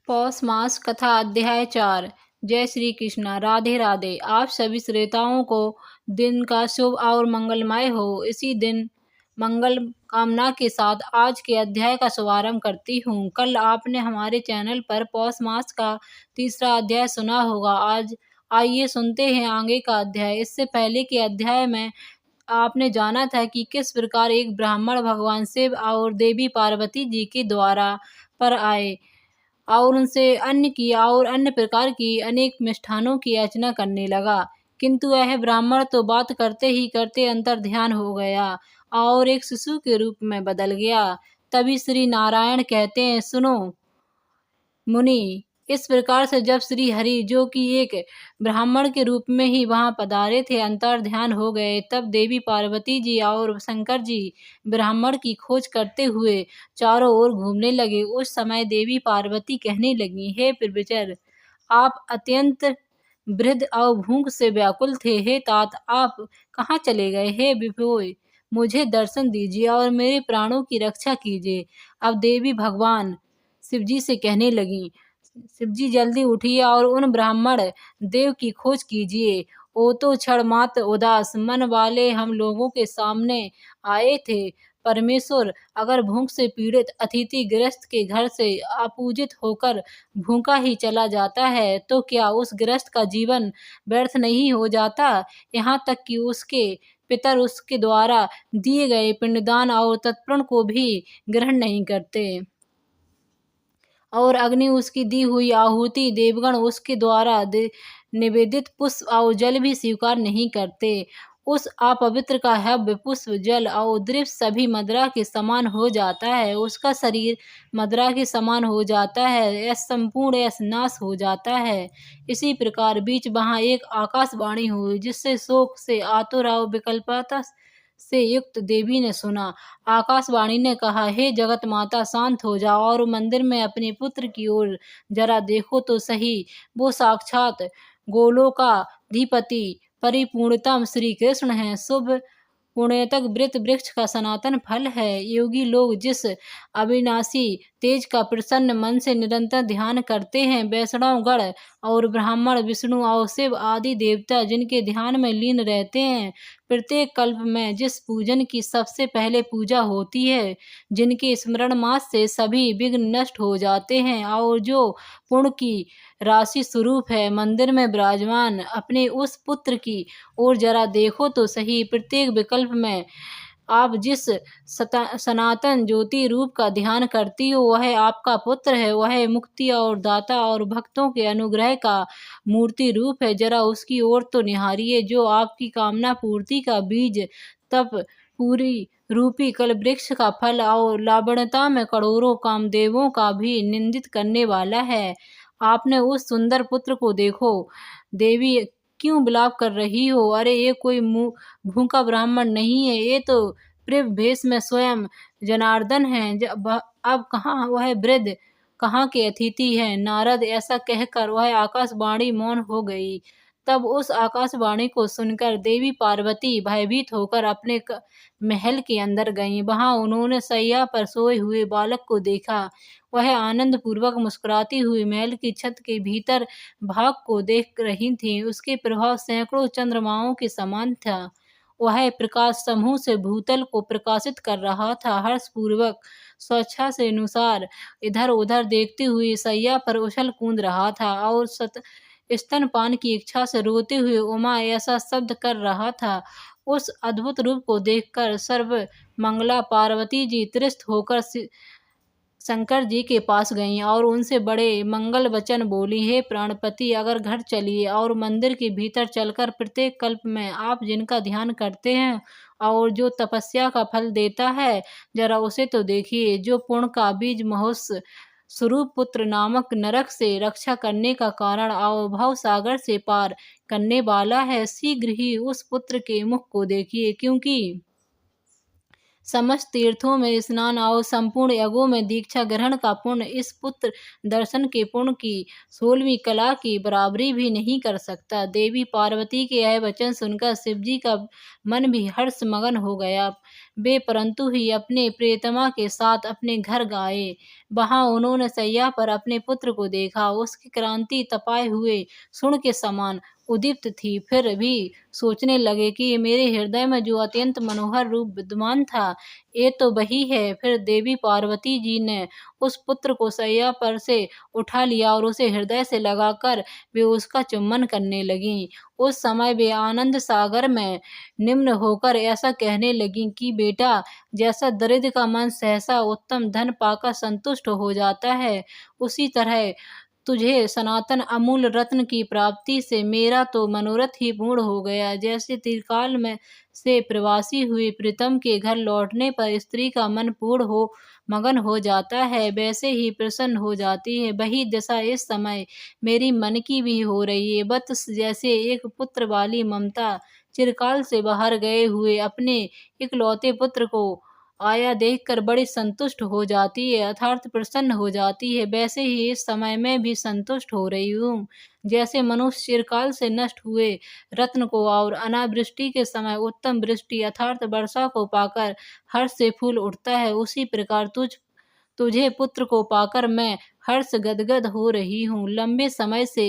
पौष मास कथा अध्याय 4। जय श्री कृष्णा। राधे राधे। आप सभी श्रोताओं को दिन का शुभ और मंगलमय हो। इसी दिन मंगल कामना के साथ आज के अध्याय का शुभारंभ करती हूँ। कल आपने हमारे चैनल पर पौष मास का तीसरा अध्याय सुना होगा। आज आइए सुनते हैं आगे का अध्याय। इससे पहले के अध्याय में आपने जाना था कि किस प्रकार एक ब्राह्मण भगवान शिव और देवी पार्वती जी के द्वारा पर आए और उनसे अन्य प्रकार की अनेक मिष्ठानों की याचना करने लगा। किंतु वह ब्राह्मण तो बात करते ही करते अंतर ध्यान हो गया और एक शिशु के रूप में बदल गया। तभी श्री नारायण कहते हैं, सुनो मुनि। इस प्रकार से जब श्री हरि, जो कि एक ब्राह्मण के रूप में ही वहां पधारे थे, अंतर ध्यान हो गए, तब देवी पार्वती जी और शंकर जी ब्राह्मण की खोज करते हुए चारों ओर घूमने लगे। उस समय देवी पार्वती कहने लगी, हे प्रभुचर, आप अत्यंत वृद्ध और भूख से व्याकुल थे। हे तात, आप कहाँ चले गए? हे विभोय, मुझे दर्शन दीजिए और मेरे प्राणों की रक्षा कीजिए। अब देवी भगवान शिवजी से कहने लगी, शिवजी जल्दी उठिए और उन ब्राह्मण देव की खोज कीजिए। वो तो क्षण मात्र उदास मन वाले हम लोगों के सामने आए थे। परमेश्वर, अगर भूख से पीड़ित अतिथि गृहस्थ के घर से अपूजित होकर भूखा ही चला जाता है तो क्या उस गृहस्थ का जीवन व्यर्थ नहीं हो जाता? यहाँ तक कि उसके पितर उसके द्वारा दिए गए पिंडदान और तर्पण को भी ग्रहण नहीं करते और अग्नि उसकी दी हुई आहुति, देवगण उसके द्वारा निवेदित पुष्प और जल भी स्वीकार नहीं करते। उस अपवित्र का हव्य, पुष्प, जल और द्रव्य सभी मदिरा के समान हो जाता है। उसका शरीर मदिरा के समान हो जाता है। यह संपूर्ण यह नाश हो जाता है। इसी प्रकार बीच वहां एक आकाशवाणी हुई, जिससे शोक से आतुर और विकल्पता से युक्त देवी ने सुना। आकाशवाणी ने कहा, हे जगत माता, शांत हो जाओ और मंदिर में अपने पुत्र की ओर जरा देखो तो सही। वो साक्षात गोलोकाधिपति परिपूर्णतम श्री कृष्ण हैं। शुभ पुण्यतक वृत वृक्ष का सनातन फल है। योगी लोग जिस अविनाशी तेज का प्रसन्न मन से निरंतर ध्यान करते हैं, वैष्णव गण और ब्राह्मण, विष्णु और शिव आदि देवता जिनके ध्यान में लीन रहते हैं, प्रत्येक कल्प में जिस पूजन की सबसे पहले पूजा होती है, जिनके स्मरण मात्र से सभी विघ्न नष्ट हो जाते हैं और जो पुण्य की राशि स्वरूप है, मंदिर में विराजमान अपने उस पुत्र की ओर जरा देखो तो सही। प्रत्येक विकल्प में आप जिस सनातन ज्योति रूप का ध्यान करती हो, वह आपका पुत्र है। वह मुक्ति और दाता और भक्तों के अनुग्रह का मूर्ति रूप है। जरा उसकी ओर तो निहारिए, जो आपकी कामना पूर्ति का बीज, तप पूरी रूपी कल वृक्ष का फल और लावण्यता में करोड़ों कामदेवों का भी निंदित करने वाला है। आपने उस सुंदर पुत्र को देखो। देवी, क्यों विलाप कर रही हो? अरे, ये कोई भूखा ब्राह्मण नहीं है, ये तो प्रिय भेष में स्वयं जनार्दन है। अब कहाँ वह वृद्ध, कहाँ के अतिथि हैं? नारद, ऐसा कहकर वह आकाशवाणी मौन हो गई। तब उस आकाशवाणी को सुनकर देवी पार्वती भयभीत होकर अपने महल के अंदर गईं। वहां उन्होंने सैया पर सोए हुए बालक को देखा। वह आनंद पूर्वक मुस्कुराती हुई महल की छत के भीतर भाग को देख रही थी। उसके प्रभाव सैकड़ों चंद्रमाओं के समान था। वह प्रकाश समूह से भूतल को प्रकाशित कर रहा था। हर्षपूर्वक स्वेच्छा से अनुसार इधर उधर देखते हुए सैया पर उछल कूद रहा था और स्तनपान की इच्छा से रोते हुए उमा ऐसा शब्द कर रहा था। उस अद्भुत रूप को देखकर सर्व मंगला पार्वती जी त्रस्त होकर शंकर जी के पास गईं और उनसे बड़े मंगल वचन बोली, हे प्राणपति, अगर घर चलिए और मंदिर के भीतर चलकर प्रत्येक कल्प में आप जिनका ध्यान करते हैं और जो तपस्या का फल देता है, जरा उसे तो देखिए। जो पुण्य का बीज महोत्सव स्वरूप पुत्र नामक नरक से रक्षा करने का कारण और भव सागर से पार करने वाला है, शीघ्र ही उस पुत्र के मुख को देखिए, क्योंकि समस्त तीर्थों में स्नान और संपूर्ण यज्ञों में दीक्षा ग्रहण का पुण्य इस पुत्र दर्शन के पुण्य की 16वीं कला की बराबरी भी नहीं कर सकता। देवी पार्वती के यह वचन सुनकर शिवजी का मन भी हर्ष मगन हो गया। वे परंतु ही अपने प्रियतमा के साथ अपने घर गए। वहां उन्होंने सैया पर अपने पुत्र को देखा। उसकी क्रांति तपाए हुए स्वर्ण के समान उद्दीप्त थी। फिर भी सोचने लगे कि मेरे हृदय में जो अत्यंत मनोहर रूप विद्यमान था, ये तो वही है। फिर देवी पार्वती जी ने उस पुत्र को सैया पर से उठा लिया और उसे हृदय से लगाकर वे उसका चुम्बन करने लगीं। उस समय वे आनंद सागर में निम्न होकर ऐसा कहने लगीं कि बेटा, जैसा दरिद्र का मन सहसा उत्तम धन पाकर संतुष्ट हो जाता है, उसी तरह तुझे सनातन अमूल रत्न की प्राप्ति से मेरा तो मनोरथ ही पूर्ण हो गया। जैसे त्रिकाल में से प्रवासी हुए प्रीतम के घर लौटने पर स्त्री का मन पूर्ण हो मगन हो जाता है, वैसे ही प्रसन्न हो जाती है। वही दशा इस समय मेरी मन की भी हो रही है। बस जैसे एक पुत्र वाली ममता चिरकाल से बाहर गए हुए अपने इकलौते पुत्र को आया देखकर बड़ी संतुष्ट हो जाती है, अर्थात प्रसन्न हो जाती है, वैसे ही इस समय मैं भी संतुष्ट हो रही हूँ। जैसे मनुष्य चिरकाल से नष्ट हुए रत्न को और अनावृष्टि के समय उत्तम वृष्टि अर्थात वर्षा को पाकर हर्ष से फूल उठता है, उसी प्रकार तुझे पुत्र को पाकर मैं हर्ष गदगद हो रही हूँ। लंबे समय से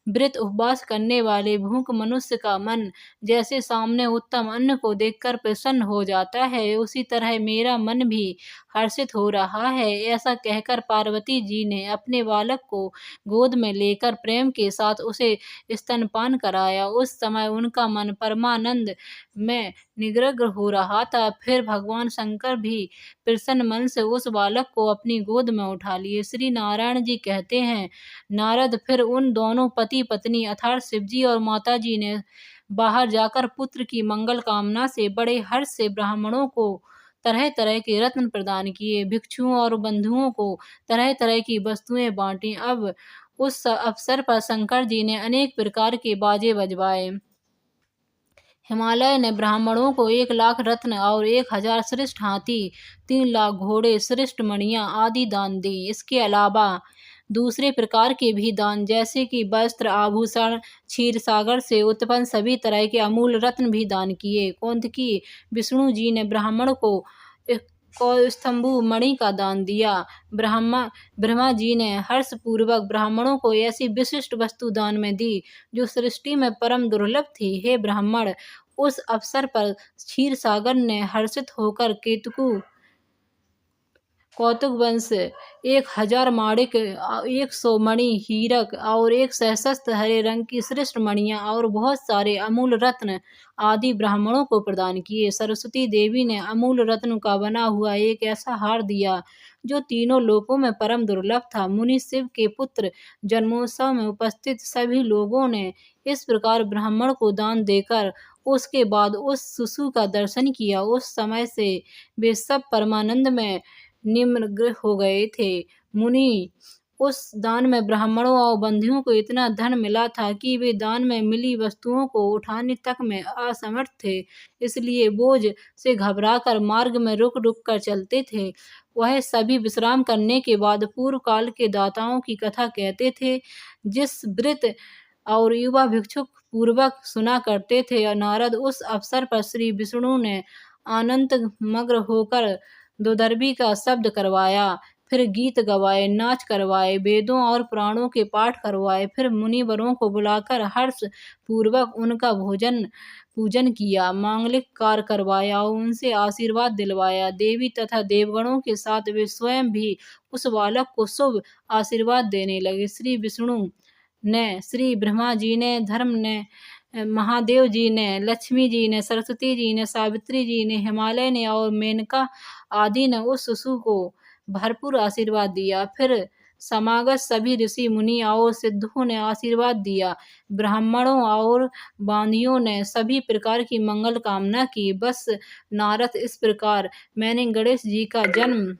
व्रत उपवास करने वाले भूख मनुष्य का मन जैसे सामने उत्तम अन्न को देखकर प्रसन्न हो जाता है, उसी तरह मेरा मन भी हर्षित हो रहा है। ऐसा कहकर पार्वती जी ने अपने बालक को गोद में लेकर प्रेम के साथ उसे स्तनपान कराया। उस समय उनका मन परमानंद में निग्रह हो रहा था। फिर भगवान शंकर भी प्रसन्न मन से उस बालक को अपनी गोद में उठा लिए। श्री नारायण जी कहते हैं, नारद फिर उन दोनों पति पत्नी अर्थात शिवजी और माता जी ने बाहर जाकर पुत्र की मंगल कामना से बड़े हर्ष से ब्राह्मणों को तरह तरह के रत्न प्रदान किए, भिक्षुओं और बंधुओं को तरह तरह की वस्तुएं बांटी। अब उस अवसर पर शंकर जी ने अनेक प्रकार के बाजे बजवाए। हिमालय ने ब्राह्मणों को 1,00,000 रत्न और 1,000 श्रेष्ठ हाथी, 3,00,000 घोड़े, श्रेष्ठ मणियां आदि दान दी। इसके अलावा दूसरे प्रकार के भी दान जैसे कि वस्त्र, आभूषण, क्षीर सागर से उत्पन्न सभी तरह के अमूल रत्न भी दान किए। कौंतकी विष्णु जी ने ब्राह्मण को कौस्तंभु मणि का दान दिया। ब्रह्मा जी ने हर्ष पूर्वक ब्राह्मणों को ऐसी विशिष्ट वस्तु दान में दी जो सृष्टि में परम दुर्लभ थी। हे ब्राह्मण, उस अवसर पर क्षीर सागर ने हर्षित होकर कौतुक वंश 1,000 माणिक, 100 मणि हीरक और 1 सहस्त्र हरे रंग की श्रेष्ठ मणियां और बहुत सारे अमूल रत्न आदि ब्राह्मणों को प्रदान किए। सरस्वती देवी ने अमूल रत्न का बना हुआ एक ऐसा हार दिया जो तीनों लोकों में परम दुर्लभ था। मुनि शिव के पुत्र जन्मोत्सव में उपस्थित सभी लोगों ने इस प्रकार ब्राह्मण को दान देकर उसके बाद उस शिशु का दर्शन किया। उस समय से वे सब परमानंद में निमग्न हो गए थे। मुनि उस दान में ब्राह्मणों और बंधुओं को इतना धन मिला था कि वे दान में मिली वस्तुओं को उठाने तक में असमर्थ थे, इसलिए बोझ से घबराकर मार्ग में रुक रुक कर चलते थे। वह सभी विश्राम करने के बाद पूर्व काल के दाताओं की कथा कहते थे, जिस वृत और युवा भिक्षुक पूर्वक सुना करते थे। नारद उस अवसर पर श्री विष्णु ने आनंद मग्न होकर दोदर्भी का शब्द करवाया, फिर गीत गवाए, नाच करवाए, वेदों और पुराणों के पाठ करवाए, फिर मुनिवरों को बुलाकर हर्ष पूर्वक उनका पूजन किया, मांगलिक कार्य करवाया और उनसे आशीर्वाद दिलवाया। देवी तथा देवगणों के साथ वे स्वयं भी उस बालक को शुभ आशीर्वाद देने लगे। श्री विष्णु ने, श्री ब्रह्मा जी ने, धर्म ने, महादेव जी ने, लक्ष्मी जी ने, सरस्वती जी ने, सावित्री जी ने, हिमालय ने और मेनका आदि ने उस शिशु को भरपूर आशीर्वाद दिया। फिर समागत सभी ऋषि मुनि और सिद्धों ने आशीर्वाद दिया। ब्राह्मणों और बांदियों ने सभी प्रकार की मंगल कामना की। बस नारद, इस प्रकार मैंने गणेश जी का जन्म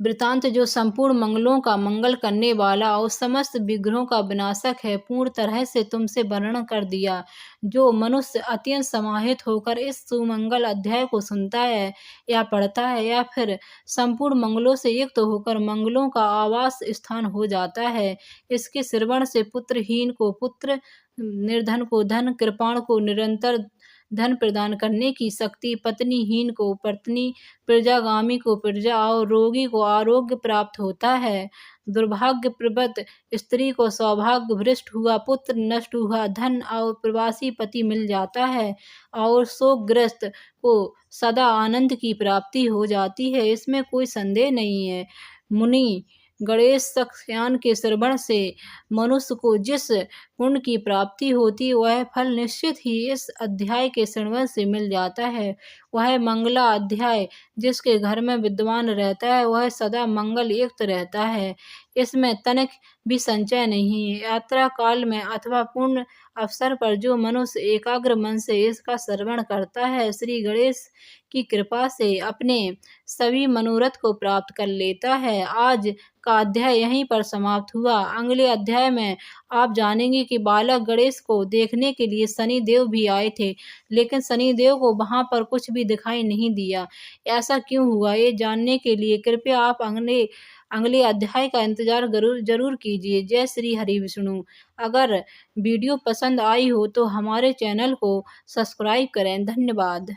वृत्तांत जो संपूर्ण मंगलों का मंगल करने वाला और समस्त विग्रहों का विनाशक है, पूर्ण तरह से तुमसे वर्णन कर दिया। जो मनुष्य अत्यंत समाहित होकर इस सुमंगल अध्याय को सुनता है या पढ़ता है, या फिर संपूर्ण मंगलों से युक्त होकर मंगलों का आवास स्थान हो जाता है, इसके श्रवण से पुत्रहीन को पुत्र, निर्धन को धन, कृपाण को निरंतर धन प्रदान करने की शक्ति, पत्नीहीन को पत्नी, प्रजागामी को प्रजा और रोगी को आरोग्य प्राप्त होता है। दुर्भाग्यप्रवत स्त्री को सौभाग्य भ्रष्ट हुआ पुत्र, नष्ट हुआ धन और प्रवासी पति मिल जाता है, और शोकग्रस्त को सदा आनंद की प्राप्ति हो जाती है, इसमें कोई संदेह नहीं है। मुनि गणेश सख्यान के श्रवण से मनुष्य को जिस पुण्य की प्राप्ति होती, वह फल निश्चित ही इस अध्याय के श्रवण से मिल जाता है। वह मंगला अध्याय जिसके घर में विद्वान रहता है, वह सदा मंगल युक्त रहता है, इसमें तनिक भी संचय नहीं है। यात्रा काल में अथवा पूर्ण अवसर पर जो मनुष्य एकाग्र मन से इसका श्रवण करता है, श्री गणेश की कृपा से अपने सभी मनोरथ को प्राप्त कर लेता है। आज का अध्याय यहीं पर समाप्त हुआ। अगले अध्याय में आप जानेंगे कि बालक गणेश को देखने के लिए शनि देव भी आए थे, लेकिन शनि देव को वहां पर कुछ भी दिखाई नहीं दिया। ऐसा क्यों हुआ, ये जानने के लिए कृपया आप अगले अध्याय का इंतजार जरूर कीजिए। जय श्री हरि विष्णु। अगर वीडियो पसंद आई हो तो हमारे चैनल को सब्सक्राइब करें। धन्यवाद।